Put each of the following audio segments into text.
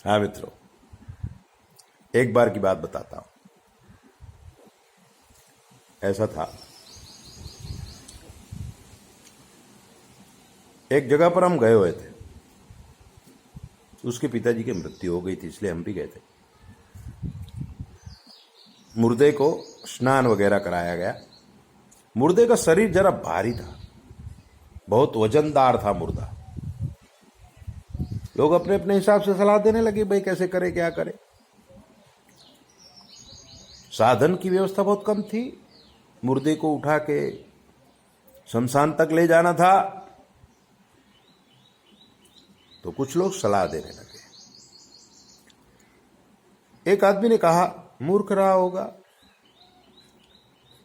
हाँ मित्रों, एक बार की बात बताता हूं। ऐसा था, एक जगह पर हम गए हुए थे। उसके पिताजी की मृत्यु हो गई थी, इसलिए हम भी गए थे। मुर्दे को स्नान वगैरह कराया गया। मुर्दे का शरीर जरा भारी था, बहुत वजनदार था मुर्दा। लोग अपने अपने हिसाब से सलाह देने लगे, भाई कैसे करे, क्या करे। साधन की व्यवस्था बहुत कम थी। मुर्दे को उठा के शमशान तक ले जाना था, तो कुछ लोग सलाह देने लगे। एक आदमी ने कहा, मूर्ख रहा होगा।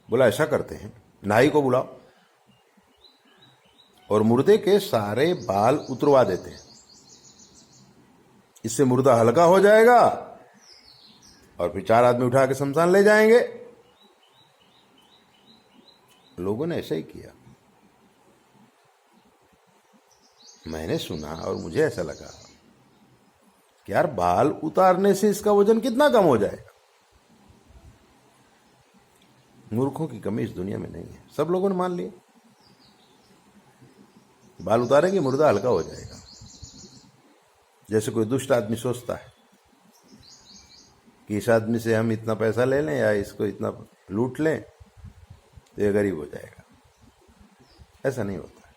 बोला, ऐसा करते हैं, नाई को बुलाओ और मुर्दे के सारे बाल उतरवा देते हैं। इससे मुर्दा हल्का हो जाएगा और फिर 4 आदमी उठा के शमशान ले जाएंगे। लोगों ने ऐसा ही किया। मैंने सुना और मुझे ऐसा लगा कि यार, बाल उतारने से इसका वजन कितना कम हो जाएगा। मूर्खों की कमी इस दुनिया में नहीं है। सब लोगों ने मान लिया, बाल उतारेंगे मुर्दा हल्का हो जाएगा। जैसे कोई दुष्ट आदमी सोचता है कि इस आदमी से हम इतना पैसा ले लें या इसको इतना लूट लें तो ये गरीब हो जाएगा। ऐसा नहीं होता।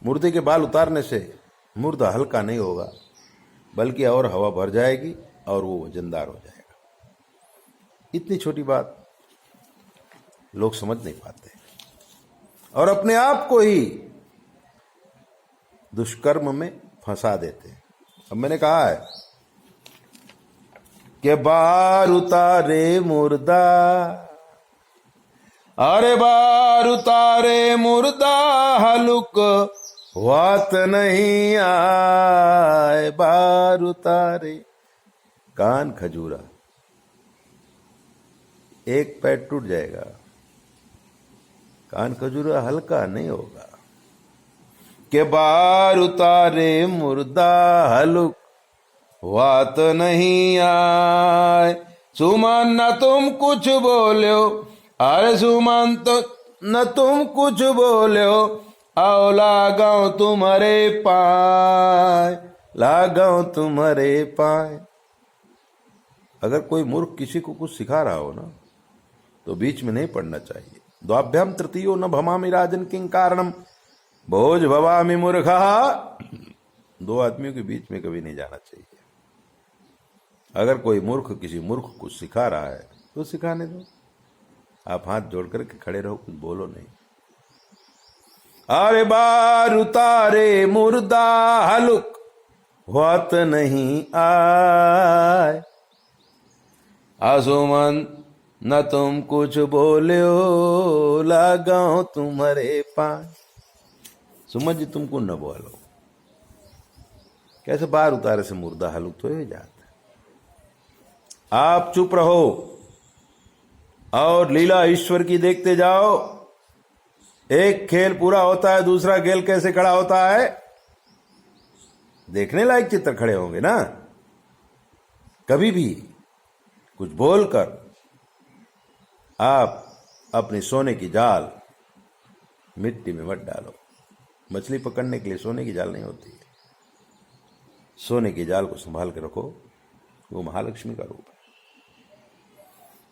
मुर्दे के बाल उतारने से मुर्दा हल्का नहीं होगा, बल्कि और हवा भर जाएगी और वो वजनदार हो जाएगा। इतनी छोटी बात लोग समझ नहीं पाते और अपने आप को ही दुष्कर्म में फंसा देते हैं। अब मैंने कहा है कि बार उतारे मुर्दा, अरे बार उतारे मुर्दा, हलुक वात नहीं आए। बार उतारे कान खजूरा, एक पैर टूट जाएगा, कान खजूरा हल्का नहीं होगा। के बार उतारे मुर्दा, हलुक वात नहीं आए। सुमन न तुम कुछ बोलो, अरे सुमन तो न तुम कुछ बोलो, आओ लगाओ तुम्हारे पाए, लगाओ तुम्हारे पाए। अगर कोई मूर्ख किसी को कुछ सिखा रहा हो ना, तो बीच में नहीं पड़ना चाहिए। द्वाभ्याम तृतीयो न भमामि राजन किंग कारणम भोज भवामि मूर्खा। 2 आदमियों के बीच में कभी नहीं जाना चाहिए। अगर कोई मूर्ख किसी मूर्ख को सिखा रहा है तो सिखाने दो। आप हाथ जोड़ करके खड़े रहो, कुछ बोलो नहीं। अरे बार उतारे मुर्दा, हलुक वात नहीं आए। आसुमन न तुम कुछ बोलो, लगाओ तुम्हारे पाए। सुमन जी, तुमको न बोलो। कैसे बार उतारे से मुर्दा हलुक तो हो जाता है। आप चुप रहो और लीला ईश्वर की देखते जाओ। एक खेल पूरा होता है, दूसरा खेल कैसे खड़ा होता है। देखने लायक चित्र खड़े होंगे ना। कभी भी कुछ बोलकर आप अपनी सोने की जाल मिट्टी में मत डालो। मछली पकड़ने के लिए सोने की जाल नहीं होती है। सोने की जाल को संभाल के रखो, वो महालक्ष्मी का रूप है।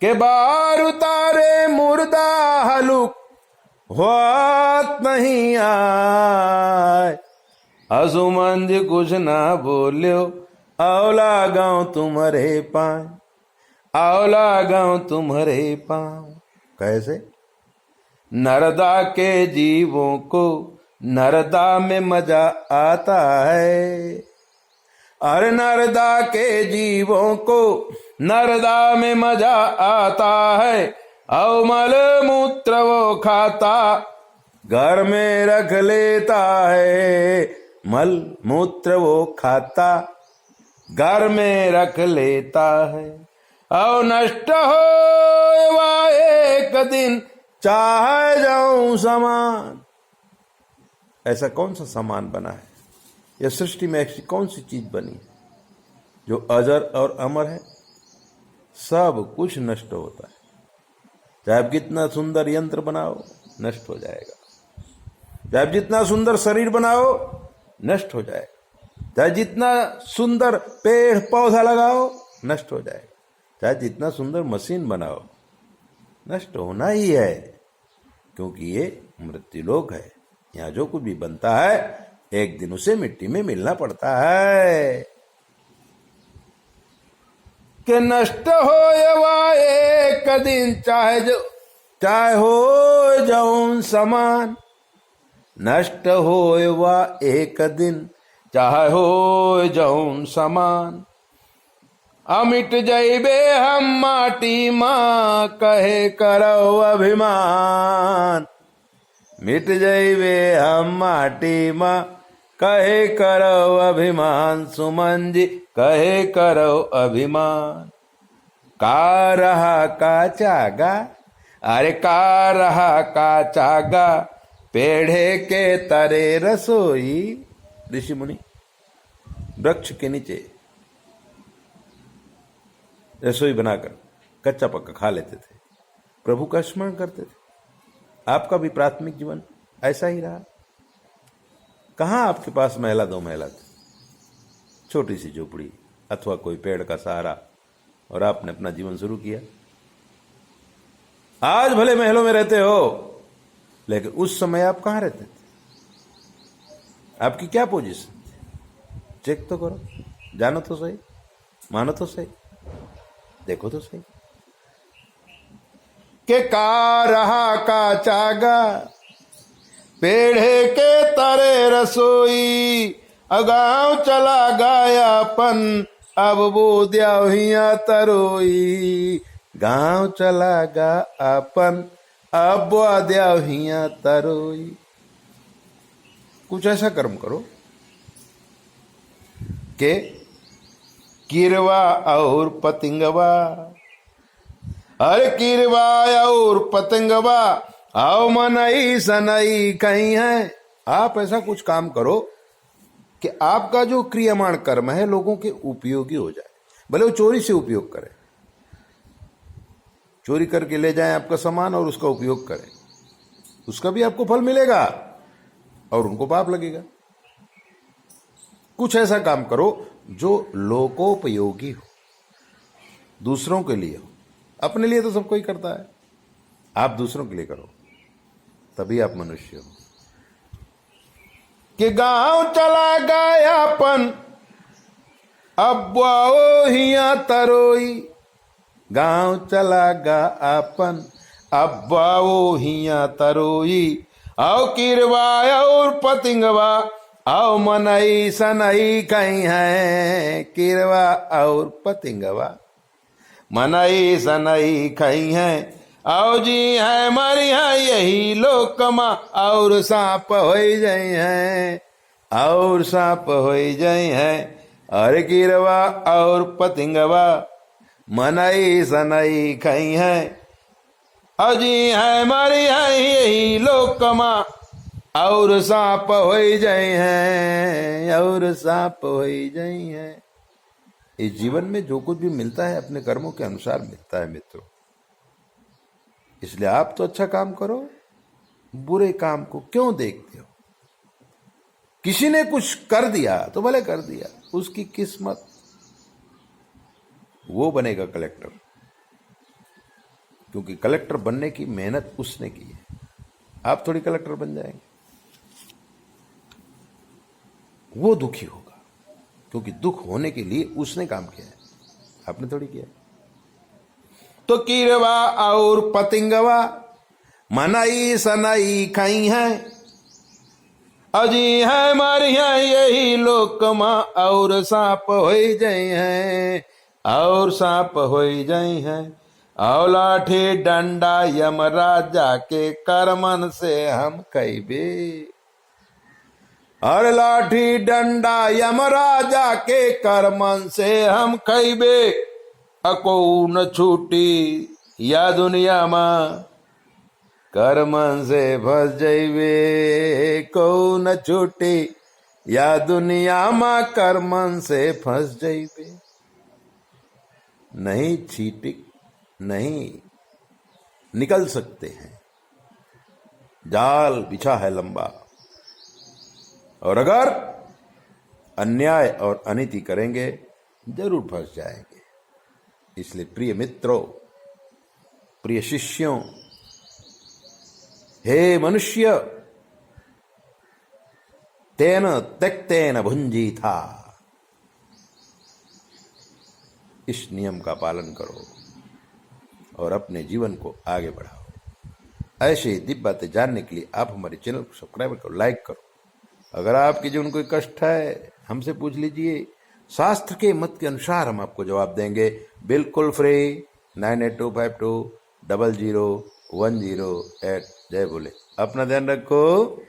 के बार उतारे मुर्दा, हलुक वात नहीं आए। असुमन जी कुछ ना बोल्यो, आओ लगाओ तुम्हारे पाँव, आओ लगाओ तुम्हारे पाँव। कैसे? नरदा के जीवों को नरदा में मजा आता है। अरे नरदा के जीवों को नरदा में मजा आता है। औ मल मूत्र वो खाता, घर में रख लेता है। मल मूत्र वो खाता, घर में रख लेता है। औ नष्ट हो वा एक दिन, चाहे जाऊं समान। ऐसा कौन सा सामान बना है? यह सृष्टि में ऐसी कौन सी चीज बनी जो अजर और अमर है, सब कुछ नष्ट होता है। चाहे आप कितना सुंदर यंत्र बनाओ, नष्ट हो जाएगा। चाहे आप जितना सुंदर शरीर बनाओ, नष्ट हो जाएगा। चाहे जितना सुंदर पेड़ पौधा लगाओ, नष्ट हो जाएगा। चाहे जितना सुंदर मशीन बनाओ, नष्ट होना ही है, क्योंकि ये मृत्युलोक है। यहाँ जो कुछ भी बनता है, एक दिन उसे मिट्टी में मिलना पड़ता है। कि नष्ट हो वा एक दिन, चाहे हो जौन समान। नष्ट हो वा एक दिन, चाहे हो जौन समान। अमिट जइबे हम माटी माँ, कहे करो अभिमान। मिट जइबे हम माटी माँ, कहे करो अभिमान। सुमन जी कहे करो अभिमान। का रहा का चागा, अरे का रहा का चागा, पेड़े के तरे रसोई। ऋषि मुनि वृक्ष के नीचे रसोई बनाकर कच्चा पक्का खा लेते थे, प्रभु का स्मरण करते थे। आपका भी प्राथमिक जीवन ऐसा ही रहा। कहाँ आपके पास महला दो महला थी, छोटी सी झोपड़ी अथवा कोई पेड़ का सहारा, और आपने अपना जीवन शुरू किया। आज भले महलों में रहते हो, लेकिन उस समय आप कहाँ रहते थे? आपकी क्या पोजीशन थी? चेक तो करो, जानो तो सही, मानो तो सही, देखो तो सही। के का रहा का चागा, पेड़े के तरे रसोई। अगांव चला गायापन, अब वो द्याहिया तरोई। गांव चला गा अपन, अब वो द्याहिया तरोई। कुछ ऐसा कर्म करो के किरवा और पतिंगवा, अरे किरवा और पतंगवा, आओ मनई सनई कहीं है। आप ऐसा कुछ काम करो कि आपका जो क्रियमाण कर्म है लोगों के उपयोगी हो जाए। भले वो चोरी से उपयोग करें, चोरी करके ले जाएं आपका सामान और उसका उपयोग करें, उसका भी आपको फल मिलेगा और उनको पाप लगेगा। कुछ ऐसा काम करो जो लोकोपयोगी हो, दूसरों के लिए हो। अपने लिए तो सब कोई करता है, आप दूसरों के लिए करो, तभी आप मनुष्य हो। कि गांव चला गायापन, अब वो हिया तरोई। गांव चला गा अपन, अब वो हिया तरोई। आओ किरवा और पतिंगवा, आओ मनई सनई कहीं है। किरवा और पतिंगवा, मनई सनई कहीं है। आओ जी है मरी है यही लोकमा, और सांप हो जाई है, और सांप हो जाई है। अरे किरवा और पतिंगवा, मनई सनई कहीं है। अजी है मरी है यही लोकमा, और सांप हो जाई है, और सांप हो जाई है। इस जीवन में जो कुछ भी मिलता है अपने कर्मों के अनुसार मिलता है मित्रों। इसलिए आप तो अच्छा काम करो, बुरे काम को क्यों देखते हो? किसी ने कुछ कर दिया तो भले कर दिया, उसकी किस्मत, वो बनेगा कलेक्टर, क्योंकि कलेक्टर बनने की मेहनत उसने की है। आप थोड़ी कलेक्टर बन जाएंगे। वो दुखी होगा, क्योंकि दुख होने के लिए उसने काम किया है, आपने थोड़ी किया है। तो किरवा और पतिंगवा, मनई सनई खाई है। अजी है मारी है यही लोकमा, और सांप हो जाई है, और सांप हो जाई है। और लाठी डंडा यमराजा के करमन से हम खइबे। और लाठी डंडा यमराजा के करमन से हम खइबे। अको न छूटी या दुनिया माँ, कर्मन से फंस जइबे। को न छूटी या दुनिया माँ, कर्मन से फंस जइबे। नहीं छीटिक नहीं निकल सकते हैं। जाल बिछा है लंबा, और अगर अन्याय और अनीति करेंगे जरूर फंस जाएंगे। इसलिए प्रिय मित्रों, प्रिय शिष्यों, हे मनुष्य, तेन त्यक्तेन भुंजीथा, इस नियम का पालन करो और अपने जीवन को आगे बढ़ाओ। ऐसे ही दिव्य बातें जानने के लिए आप हमारे चैनल को सब्सक्राइब करो, लाइक करो। अगर आपके जीवन कोई कष्ट है हमसे पूछ लीजिए, शास्त्र के मत के अनुसार हम आपको जवाब देंगे, बिल्कुल फ्री। 9825200108। जय भोले। अपना ध्यान रखो।